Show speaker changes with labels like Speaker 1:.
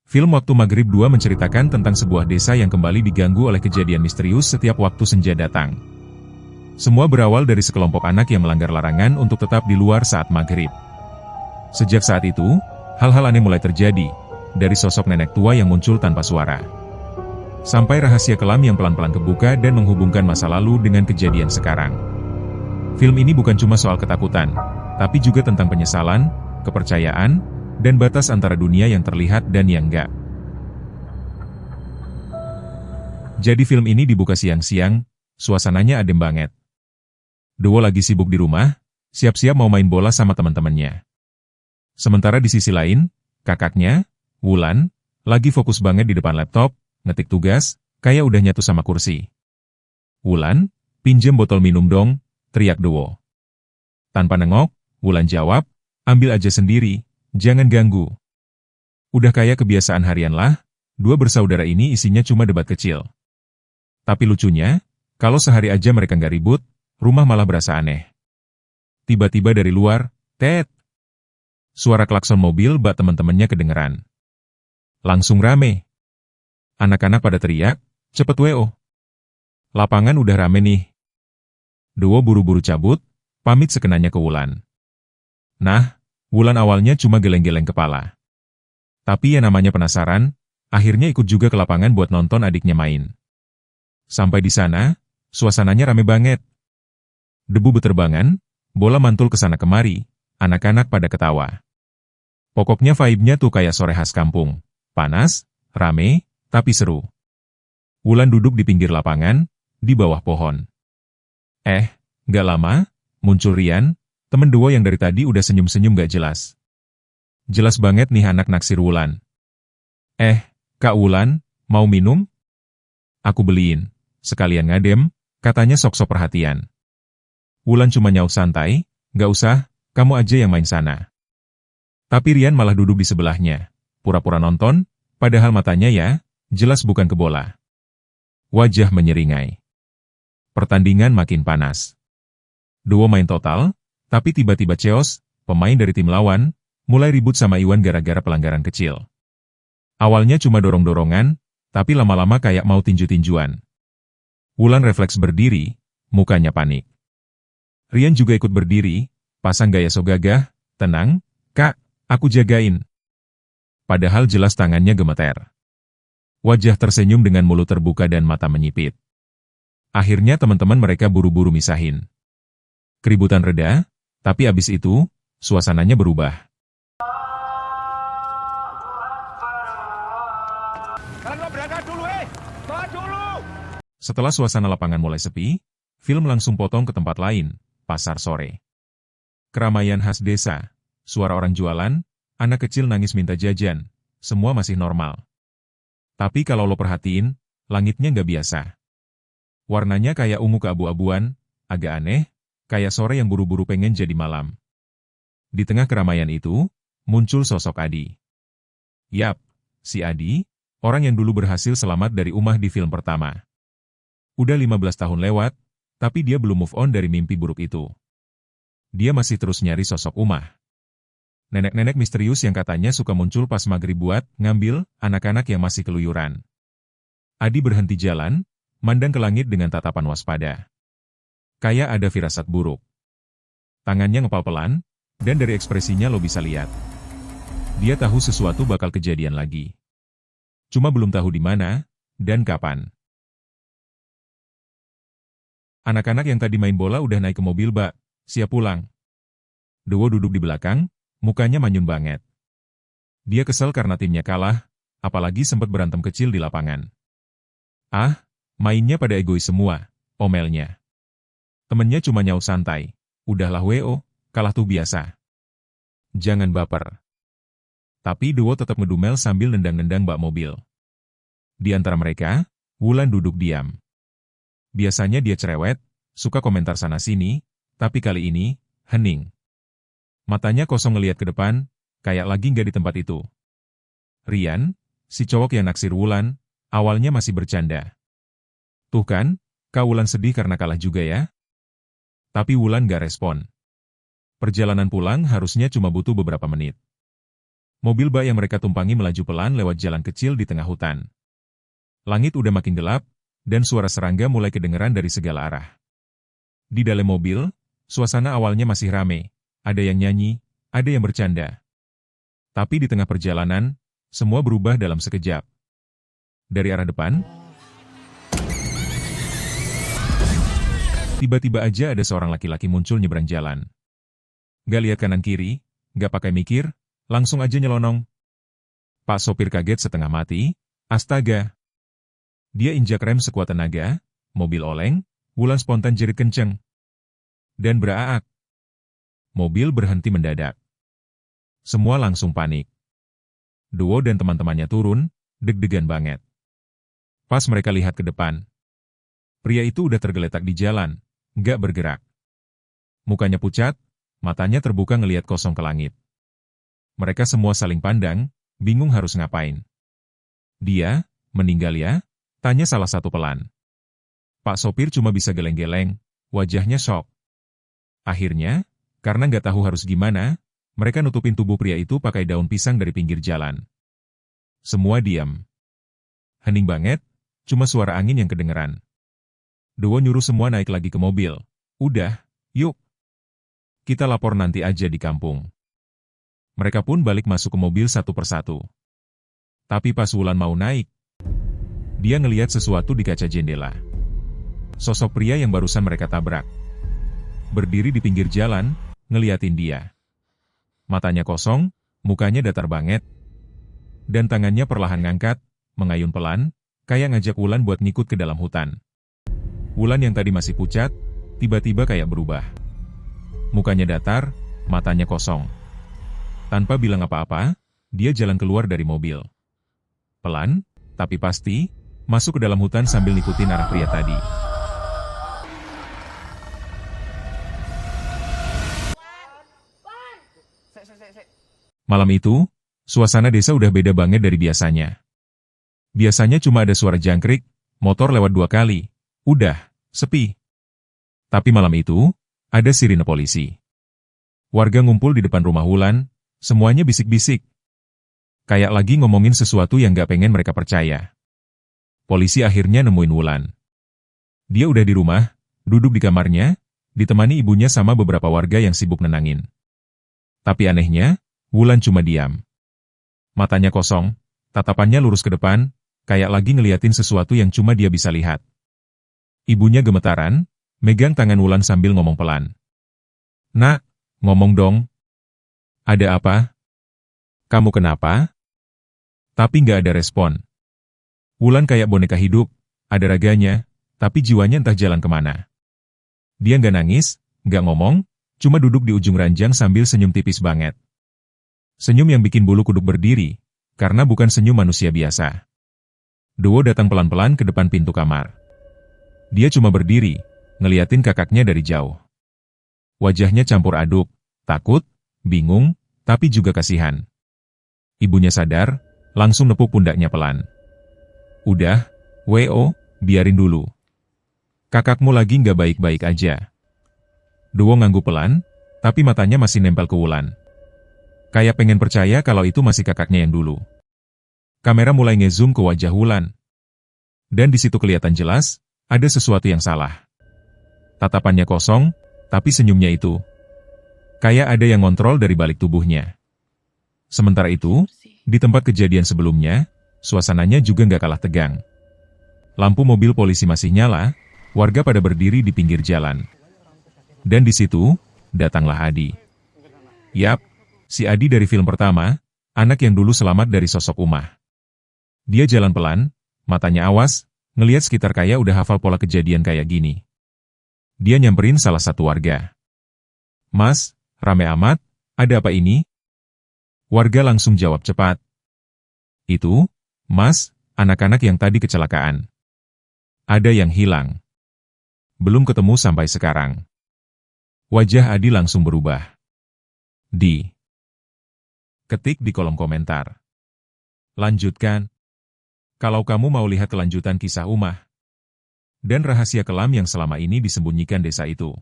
Speaker 1: Film Waktu Maghrib 2 menceritakan tentang sebuah desa yang kembali diganggu oleh kejadian misterius setiap waktu senja datang. Semua berawal dari sekelompok anak yang melanggar larangan untuk tetap di luar saat maghrib. Sejak saat itu, hal-hal aneh mulai terjadi, dari sosok nenek tua yang muncul tanpa suara, sampai rahasia kelam yang pelan-pelan kebuka dan menghubungkan masa lalu dengan kejadian sekarang. Film ini bukan cuma soal ketakutan, tapi juga tentang penyesalan, kepercayaan, dan batas antara dunia yang terlihat dan yang enggak. Jadi film ini dibuka siang-siang, suasananya adem banget. Duo lagi sibuk di rumah, siap-siap mau main bola sama teman-temannya. Sementara di sisi lain, kakaknya, Wulan, lagi fokus banget di depan laptop, ngetik tugas, kayak udah nyatu sama kursi. "Wulan, pinjem botol minum dong," teriak Duo. Tanpa nengok, Wulan jawab, "Ambil aja sendiri. Jangan ganggu." Udah kayak kebiasaan harian lah, dua bersaudara ini isinya cuma debat kecil. Tapi lucunya, kalau sehari aja mereka nggak ribut, rumah malah berasa aneh. Tiba-tiba dari luar, tet! Suara klakson mobil bak teman-temannya kedengeran. Langsung rame. Anak-anak pada teriak, "Cepet WO. Lapangan udah rame nih." Duo buru-buru cabut, pamit sekenanya ke Wulan. Nah, Wulan awalnya cuma geleng-geleng kepala. Tapi ya namanya penasaran, akhirnya ikut juga ke lapangan buat nonton adiknya main. Sampai di sana, suasananya rame banget. Debu beterbangan, bola mantul ke sana kemari, anak-anak pada ketawa. Pokoknya vibe-nya tuh kayak sore khas kampung. Panas, rame, tapi seru. Wulan duduk di pinggir lapangan, di bawah pohon. Gak lama, muncul Rian, temen Duo yang dari tadi udah senyum-senyum gak jelas. Jelas banget nih anak naksir Wulan. Kak Wulan, mau minum?" "Aku beliin." Sekalian ngadem, katanya sok-sok perhatian. Wulan cuma nyaut santai, "Gak usah, kamu aja yang main sana." Tapi Rian malah duduk di sebelahnya, pura-pura nonton, padahal matanya ya, jelas bukan ke bola. Wajah menyeringai. Pertandingan makin panas. Duo main total, tapi tiba-tiba Ceos, pemain dari tim lawan, mulai ribut sama Iwan gara-gara pelanggaran kecil. Awalnya cuma dorong-dorongan, tapi lama-lama kayak mau tinju-tinjuan. Wulan refleks berdiri, mukanya panik. Rian juga ikut berdiri, pasang gaya so gagah, "Tenang, Kak, aku jagain." Padahal jelas tangannya gemeter. Wajah tersenyum dengan mulut terbuka dan mata menyipit. Akhirnya teman-teman mereka buru-buru misahin. Keributan reda, tapi abis itu, suasananya berubah. Setelah suasana lapangan mulai sepi, film langsung potong ke tempat lain, pasar sore. Keramaian khas desa, suara orang jualan, anak kecil nangis minta jajan, semua masih normal. Tapi kalau lo perhatiin, langitnya nggak biasa. Warnanya kayak ungu keabu-abuan, agak aneh, kayak sore yang buru-buru pengen jadi malam. Di tengah keramaian itu, muncul sosok Adi. Yap, si Adi, orang yang dulu berhasil selamat dari Umah di film pertama. Udah 15 tahun lewat, tapi dia belum move on dari mimpi buruk itu. Dia masih terus nyari sosok Umah. Nenek-nenek misterius yang katanya suka muncul pas maghrib buat ngambil anak-anak yang masih keluyuran. Adi berhenti jalan, mandang ke langit dengan tatapan waspada. Kayak ada firasat buruk. Tangannya ngepal pelan, dan dari ekspresinya lo bisa lihat. Dia tahu sesuatu bakal kejadian lagi. Cuma belum tahu di mana, dan kapan. Anak-anak yang tadi main bola udah naik ke mobil bak, siap pulang. Duo duduk di belakang, mukanya manyun banget. Dia kesel karena timnya kalah, apalagi sempat berantem kecil di lapangan. Mainnya pada egois semua, omelnya. Temennya cuma nyaut santai, "Udahlah WO, kalah tuh biasa. Jangan baper." Tapi Duo tetap ngedumel sambil nendang-nendang bak mobil. Di antara mereka, Wulan duduk diam. Biasanya dia cerewet, suka komentar sana-sini, tapi kali ini, hening. Matanya kosong ngeliat ke depan, kayak lagi nggak di tempat itu. Rian, si cowok yang naksir Wulan, awalnya masih bercanda. "Tuh kan, Kak Wulan sedih karena kalah juga ya?" Tapi Wulan gak respon. Perjalanan pulang harusnya cuma butuh beberapa menit. Mobil bak yang mereka tumpangi melaju pelan lewat jalan kecil di tengah hutan. Langit udah makin gelap, dan suara serangga mulai kedengeran dari segala arah. Di dalam mobil, suasana awalnya masih rame. Ada yang nyanyi, ada yang bercanda. Tapi di tengah perjalanan, semua berubah dalam sekejap. Dari arah depan, tiba-tiba aja ada seorang laki-laki muncul nyebrang jalan. Gak lihat kanan kiri, gak pakai mikir, langsung aja nyelonong. Pak sopir kaget setengah mati. Astaga! Dia injak rem sekuat tenaga, mobil oleng, Wulan spontan jerit kenceng. Dan beraak. Mobil berhenti mendadak. Semua langsung panik. Duo dan teman-temannya turun, deg-degan banget. Pas mereka lihat ke depan, pria itu udah tergeletak di jalan, gak bergerak. Mukanya pucat, matanya terbuka ngeliat kosong ke langit. Mereka semua saling pandang, bingung harus ngapain. Dia, meninggal ya? Tanya salah satu pelan. Pak sopir cuma bisa geleng-geleng, wajahnya shock. Akhirnya, karena nggak tahu harus gimana, mereka nutupin tubuh pria itu pakai daun pisang dari pinggir jalan. Semua diam. Hening banget, cuma suara angin yang kedengeran. Duo nyuruh semua naik lagi ke mobil. Udah, yuk. Kita lapor nanti aja di kampung. Mereka pun balik masuk ke mobil satu persatu. Tapi pas Wulan mau naik, dia ngelihat sesuatu di kaca jendela. Sosok pria yang barusan mereka tabrak. Berdiri di pinggir jalan, ngeliatin dia. Matanya kosong, mukanya datar banget. Dan tangannya perlahan ngangkat, mengayun pelan, kayak ngajak Wulan buat ngikut ke dalam hutan. Wulan yang tadi masih pucat, tiba-tiba kayak berubah. Mukanya datar, matanya kosong. Tanpa bilang apa-apa, dia jalan keluar dari mobil. Pelan, tapi pasti, masuk ke dalam hutan sambil ngikutin arah pria tadi. Malam itu, suasana desa udah beda banget dari biasanya. Biasanya cuma ada suara jangkrik, motor lewat 2 kali. Udah, sepi. Tapi malam itu, ada sirine polisi. Warga ngumpul di depan rumah Wulan, semuanya bisik-bisik. Kayak lagi ngomongin sesuatu yang gak pengen mereka percaya. Polisi akhirnya nemuin Wulan. Dia udah di rumah, duduk di kamarnya, ditemani ibunya sama beberapa warga yang sibuk nenangin. Tapi anehnya, Wulan cuma diam. Matanya kosong, tatapannya lurus ke depan, kayak lagi ngeliatin sesuatu yang cuma dia bisa lihat. Ibunya gemetaran, megang tangan Wulan sambil ngomong pelan. "Nak, ngomong dong. Ada apa? Kamu kenapa?" Tapi nggak ada respon. Wulan kayak boneka hidup, ada raganya, tapi jiwanya entah jalan kemana. Dia nggak nangis, nggak ngomong, cuma duduk di ujung ranjang sambil senyum tipis banget. Senyum yang bikin bulu kuduk berdiri, karena bukan senyum manusia biasa. Duo datang pelan-pelan ke depan pintu kamar. Dia cuma berdiri, ngeliatin kakaknya dari jauh. Wajahnya campur aduk, takut, bingung, tapi juga kasihan. Ibunya sadar, langsung nepuk pundaknya pelan. "Udah, W.O., biarin dulu. Kakakmu lagi nggak baik-baik aja." Duo ngangguk pelan, tapi matanya masih nempel ke Wulan. Kayak pengen percaya kalau itu masih kakaknya yang dulu. Kamera mulai ngezoom ke wajah Wulan. Dan di situ kelihatan jelas, ada sesuatu yang salah. Tatapannya kosong, tapi senyumnya itu kayak ada yang ngontrol dari balik tubuhnya. Sementara itu, di tempat kejadian sebelumnya, suasananya juga nggak kalah tegang. Lampu mobil polisi masih nyala, warga pada berdiri di pinggir jalan. Dan di situ, datanglah Adi. Yap, si Adi dari film pertama, anak yang dulu selamat dari sosok Umah. Dia jalan pelan, matanya awas, ngelihat sekitar kayak udah hafal pola kejadian kayak gini. Dia nyamperin salah satu warga. "Mas, rame amat, ada apa ini?" Warga langsung jawab cepat. "Itu, Mas, anak-anak yang tadi kecelakaan. Ada yang hilang. Belum ketemu sampai sekarang." Wajah Adi langsung berubah. Ketik di kolom komentar. Lanjutkan. Kalau kamu mau lihat kelanjutan kisah Umah dan rahasia kelam yang selama ini disembunyikan desa itu.